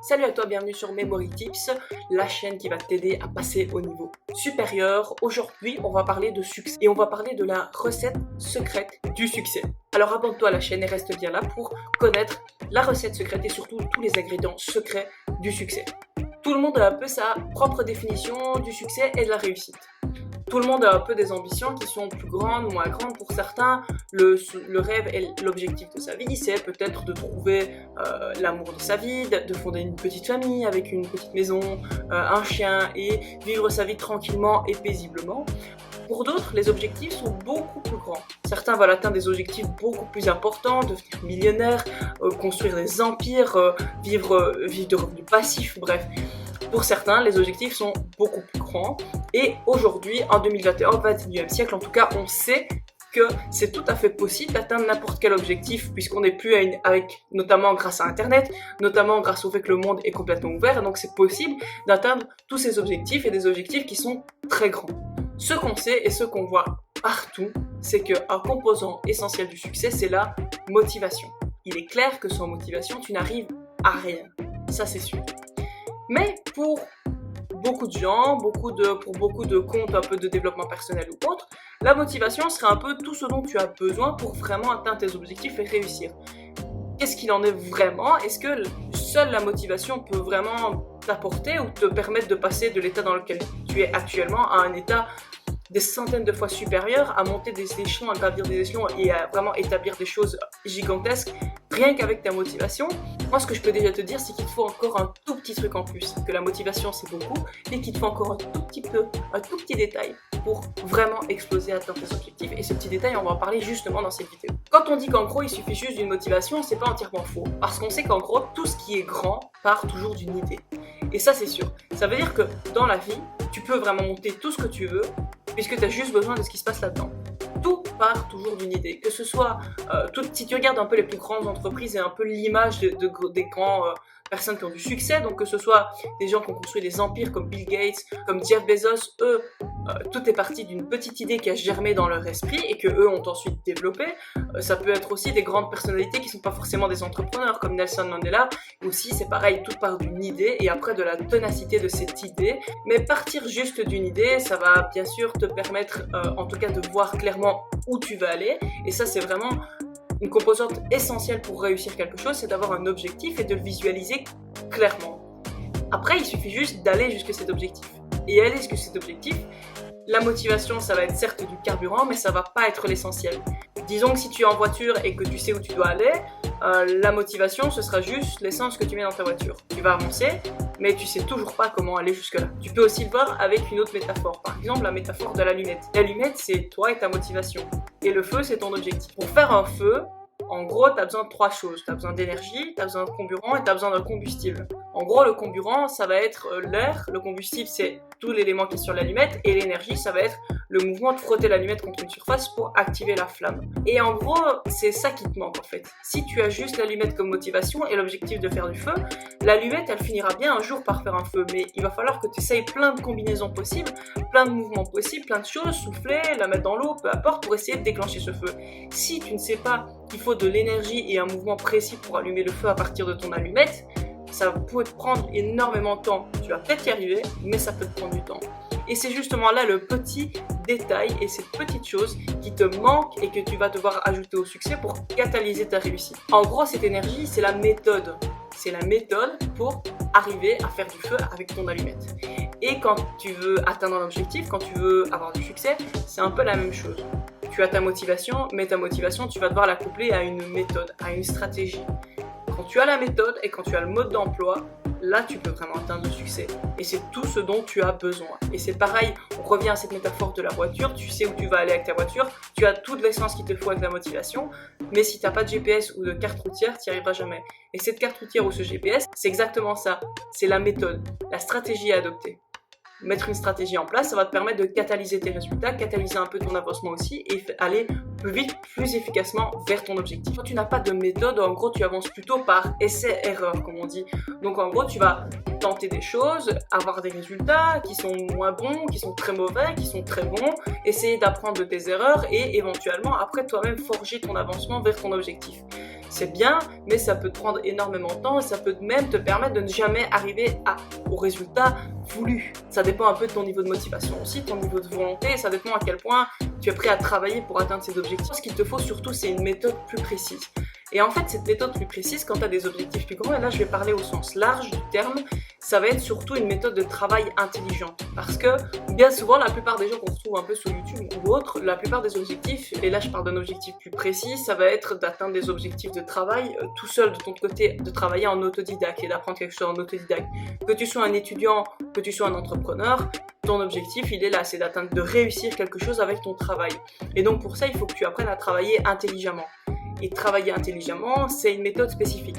Salut à toi, bienvenue sur Memory Tips, la chaîne qui va t'aider à passer au niveau supérieur. Aujourd'hui, on va parler de succès et on va parler de la recette secrète du succès. Alors abonne-toi à la chaîne et reste bien là pour connaître la recette secrète et surtout tous les ingrédients secrets du succès. Tout le monde a un peu sa propre définition du succès et de la réussite. Tout le monde a un peu des ambitions qui sont plus grandes ou moins grandes. Pour certains, le rêve et l'objectif de sa vie, c'est peut-être de trouver l'amour de sa vie, de fonder une petite famille avec une petite maison, un chien et vivre sa vie tranquillement et paisiblement. Pour d'autres, les objectifs sont beaucoup plus grands. Certains veulent atteindre des objectifs beaucoup plus importants, devenir millionnaire, construire des empires, vivre de revenus passifs, bref. Pour certains, les objectifs sont beaucoup plus grands. Et aujourd'hui, en 2021, au XXIe siècle, en tout cas, on sait que c'est tout à fait possible d'atteindre n'importe quel objectif, puisqu'on n'est plus notamment grâce à Internet, notamment grâce au fait que le monde est complètement ouvert, et donc c'est possible d'atteindre tous ces objectifs, et des objectifs qui sont très grands. Ce qu'on sait et ce qu'on voit partout, c'est qu'un composant essentiel du succès, c'est la motivation. Il est clair que sans motivation, tu n'arrives à rien. Ça, c'est sûr. Mais pour beaucoup de gens, pour beaucoup de comptes un peu de développement personnel ou autre, la motivation serait un peu tout ce dont tu as besoin pour vraiment atteindre tes objectifs et réussir. Qu'est-ce qu'il en est vraiment? Est-ce que seule la motivation peut vraiment t'apporter ou te permettre de passer de l'état dans lequel tu es actuellement à un état des centaines de fois supérieur, à monter des échelons, à gravir des échelons et à vraiment établir des choses gigantesques rien qu'avec ta motivation? Moi, ce que je peux déjà te dire, c'est qu'il te faut encore un tout petit truc en plus, que la motivation c'est beaucoup, mais qu'il te faut encore un tout petit détail pour vraiment exploser, atteindre tes objectifs. Et ce petit détail, on va en parler justement dans cette vidéo. Quand on dit qu'en gros il suffit juste d'une motivation, c'est pas entièrement faux, parce qu'on sait qu'en gros tout ce qui est grand part toujours d'une idée. Et ça c'est sûr. Ça veut dire que dans la vie, tu peux vraiment monter tout ce que tu veux, puisque tu as juste besoin de ce qui se passe là-dedans. Tout part toujours d'une idée, que ce soit, si tu regardes un peu les plus grandes entreprises et un peu l'image des grands personnes qui ont du succès, donc que ce soit des gens qui ont construit des empires comme Bill Gates, comme Jeff Bezos, eux, tout est parti d'une petite idée qui a germé dans leur esprit et que eux ont ensuite développé. Ça peut être aussi des grandes personnalités qui ne sont pas forcément des entrepreneurs comme Nelson Mandela. Aussi, c'est pareil, tout part d'une idée et après de la ténacité de cette idée. Mais partir juste d'une idée, ça va bien sûr te permettre, en tout cas, de voir clairement où tu vas aller. Et ça, c'est vraiment une composante essentielle pour réussir quelque chose, c'est d'avoir un objectif et de le visualiser clairement. Après, il suffit juste d'aller jusqu'à cet objectif. Et aller jusqu'à cet objectif, la motivation, ça va être certes du carburant, mais ça va pas être l'essentiel. Disons que si tu es en voiture et que tu sais où tu dois aller, la motivation, ce sera juste l'essence que tu mets dans ta voiture. Tu vas avancer, mais tu sais toujours pas comment aller jusque-là. Tu peux aussi le voir avec une autre métaphore. Par exemple, la métaphore de l'allumette. L'allumette, c'est toi et ta motivation. Et le feu, c'est ton objectif. Pour faire un feu, en gros, tu as besoin de 3 choses. Tu as besoin d'énergie, tu as besoin de carburant et tu as besoin d'un combustible. En gros, le carburant, ça va être l'air. Le combustible, c'est tout l'élément qui est sur l'allumette. Et l'énergie, ça va être le mouvement de frotter l'allumette contre une surface pour activer la flamme. Et en gros, c'est ça qui te manque en fait. Si tu as juste l'allumette comme motivation et l'objectif de faire du feu, l'allumette, elle finira bien un jour par faire un feu. Mais il va falloir que tu essayes plein de combinaisons possibles, plein de mouvements possibles, plein de choses, souffler, la mettre dans l'eau, peu importe, pour essayer de déclencher ce feu. Si tu ne sais pas qu'il faut de l'énergie et un mouvement précis pour allumer le feu à partir de ton allumette, ça peut te prendre énormément de temps. Tu vas peut-être y arriver, mais ça peut te prendre du temps. Et c'est justement là le petit détail et cette petite chose qui te manque et que tu vas devoir ajouter au succès pour catalyser ta réussite. En gros, cette énergie, c'est la méthode. C'est la méthode pour arriver à faire du feu avec ton allumette. Et quand tu veux atteindre un objectif, quand tu veux avoir du succès, c'est un peu la même chose. Tu as ta motivation, mais ta motivation, tu vas devoir la coupler à une méthode, à une stratégie. Quand tu as la méthode et quand tu as le mode d'emploi, là tu peux vraiment atteindre le succès. Et c'est tout ce dont tu as besoin. Et c'est pareil, on revient à cette métaphore de la voiture, tu sais où tu vas aller avec ta voiture, tu as toute l'essence qu'il te faut avec la motivation, mais si tu n'as pas de GPS ou de carte routière, tu n'y arriveras jamais. Et cette carte routière ou ce GPS, c'est exactement ça, c'est la méthode, la stratégie à adopter. Mettre une stratégie en place, ça va te permettre de catalyser tes résultats, catalyser un peu ton avancement aussi et aller plus vite, plus efficacement vers ton objectif. Quand tu n'as pas de méthode, en gros, tu avances plutôt par essai-erreur, comme on dit. Donc en gros, tu vas tenter des choses, avoir des résultats qui sont moins bons, qui sont très mauvais, qui sont très bons, essayer d'apprendre de tes erreurs et éventuellement après toi-même forger ton avancement vers ton objectif. c'est bien, mais ça peut te prendre énormément de temps et ça peut même te permettre de ne jamais arriver au résultat voulu. Ça dépend un peu de ton niveau de motivation aussi, ton niveau de volonté, ça dépend à quel point tu es prêt à travailler pour atteindre ces objectifs. Ce qu'il te faut surtout, c'est une méthode plus précise. Et en fait, cette méthode plus précise, quand tu as des objectifs plus grands, et là je vais parler au sens large du terme, ça va être surtout une méthode de travail intelligente. Parce que bien souvent, la plupart des gens qu'on retrouve un peu sur YouTube ou autres, la plupart des objectifs, et là je parle d'un objectif plus précis, ça va être d'atteindre des objectifs de travail tout seul de ton côté, de travailler en autodidacte et d'apprendre quelque chose en autodidacte. Que tu sois un étudiant, que tu sois un entrepreneur, ton objectif il est là, c'est d'atteindre, de réussir quelque chose avec ton travail. Et donc pour ça, il faut que tu apprennes à travailler intelligemment. Et travailler intelligemment, c'est une méthode spécifique.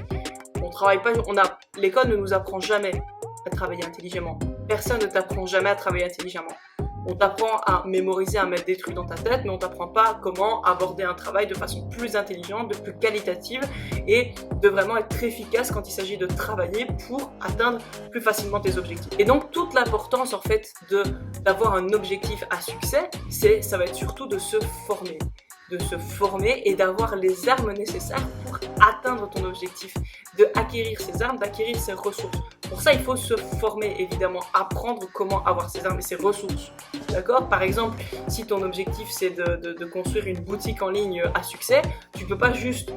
L'école ne nous apprend jamais à travailler intelligemment. Personne ne t'apprend jamais à travailler intelligemment. On t'apprend à mémoriser, à mettre des trucs dans ta tête, mais on t'apprend pas comment aborder un travail de façon plus intelligente, de plus qualitative et de vraiment être efficace quand il s'agit de travailler pour atteindre plus facilement tes objectifs. Et donc toute l'importance en fait d'avoir un objectif à succès, ça va être surtout de se former et d'avoir les armes nécessaires pour atteindre ton objectif, de acquérir ces armes, d'acquérir ces ressources. Pour ça, il faut se former, évidemment, apprendre comment avoir ces armes et ces ressources. D'accord ? Par exemple, si ton objectif c'est de construire une boutique en ligne à succès, tu peux pas juste,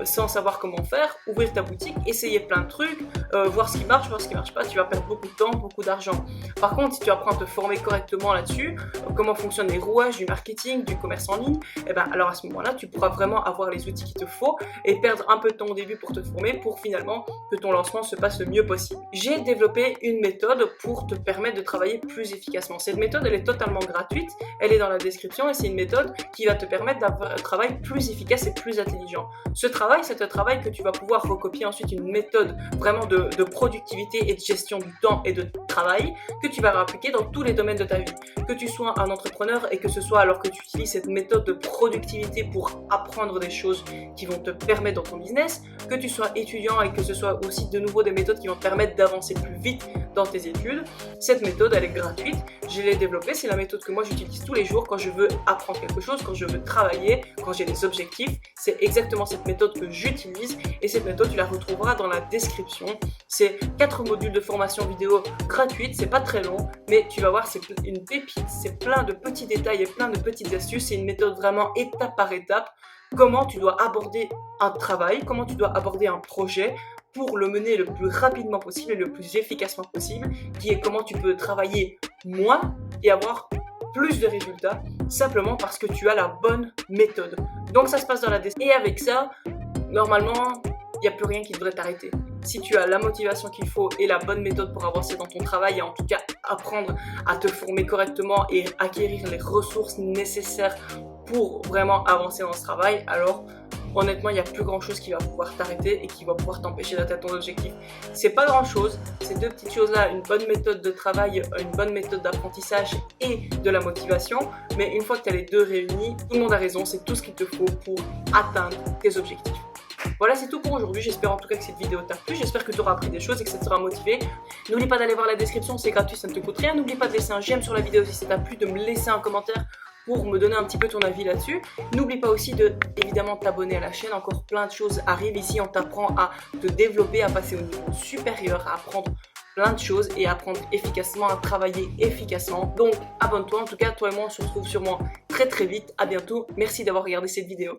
sans savoir comment faire, ouvrir ta boutique, essayer plein de trucs, voir ce qui marche pas, tu vas perdre beaucoup de temps, beaucoup d'argent. Par contre, si tu apprends à te former correctement là-dessus, comment fonctionnent les rouages du marketing, du commerce en ligne, et ben alors à ce moment-là, tu pourras vraiment avoir les outils qu'il te faut et perdre un peu de temps au début pour te former, pour finalement que ton lancement se passe le mieux possible. J'ai développé une méthode pour te permettre de travailler plus efficacement. Cette méthode, elle est totalement gratuite, elle est dans la description et c'est une méthode qui va te permettre d'avoir un travail plus efficace et plus intelligent. Ce travail, c'est un travail que tu vas pouvoir recopier ensuite une méthode vraiment de productivité et de gestion du temps et de travail que tu vas appliquer dans tous les domaines de ta vie. Que tu sois un entrepreneur et que ce soit alors que tu utilises cette méthode de productivité pour apprendre des choses qui vont te permettre dans ton business, que tu sois étudiant et que ce soit aussi de nouveau des méthodes qui vont te permettre d'avancer plus vite dans tes études. Cette méthode, elle est gratuite, je l'ai développée, c'est la méthode que moi j'utilise tous les jours quand je veux apprendre quelque chose, quand je veux travailler, quand j'ai des objectifs. C'est exactement cette méthode que j'utilise et cette méthode tu la retrouveras dans la description. C'est 4 modules de formation vidéo gratuite, c'est pas très long, mais tu vas voir, c'est une pépite, c'est plein de petits détails et plein de petites astuces, c'est une méthode vraiment étape par étape, comment tu dois aborder un travail, comment tu dois aborder un projet pour le mener le plus rapidement possible et le plus efficacement possible, qui est comment tu peux travailler moins et avoir plus de résultats, simplement parce que tu as la bonne méthode. Donc ça se passe dans la description. Et avec ça, normalement, il n'y a plus rien qui devrait t'arrêter. Si tu as la motivation qu'il faut et la bonne méthode pour avancer dans ton travail et en tout cas apprendre à te former correctement et acquérir les ressources nécessaires pour vraiment avancer dans ce travail, alors honnêtement, il n'y a plus grand chose qui va pouvoir t'arrêter et qui va pouvoir t'empêcher d'atteindre ton objectif. C'est pas grand chose, ces deux petites choses-là, une bonne méthode de travail, une bonne méthode d'apprentissage et de la motivation, mais une fois que tu as les deux réunis, tout le monde a raison, c'est tout ce qu'il te faut pour atteindre tes objectifs. Voilà, c'est tout pour aujourd'hui. J'espère en tout cas que cette vidéo t'a plu. J'espère que tu auras appris des choses et que ça te sera motivé. N'oublie pas d'aller voir la description, c'est gratuit, ça ne te coûte rien. N'oublie pas de laisser un j'aime sur la vidéo si ça t'a plu, de me laisser un commentaire pour me donner un petit peu ton avis là-dessus. N'oublie pas aussi de, évidemment, t'abonner à la chaîne. Encore plein de choses arrivent ici. On t'apprend à te développer, à passer au niveau supérieur, à apprendre plein de choses et apprendre efficacement, à travailler efficacement. Donc, abonne-toi. En tout cas, toi et moi, on se retrouve sûrement très très vite. À bientôt. Merci d'avoir regardé cette vidéo.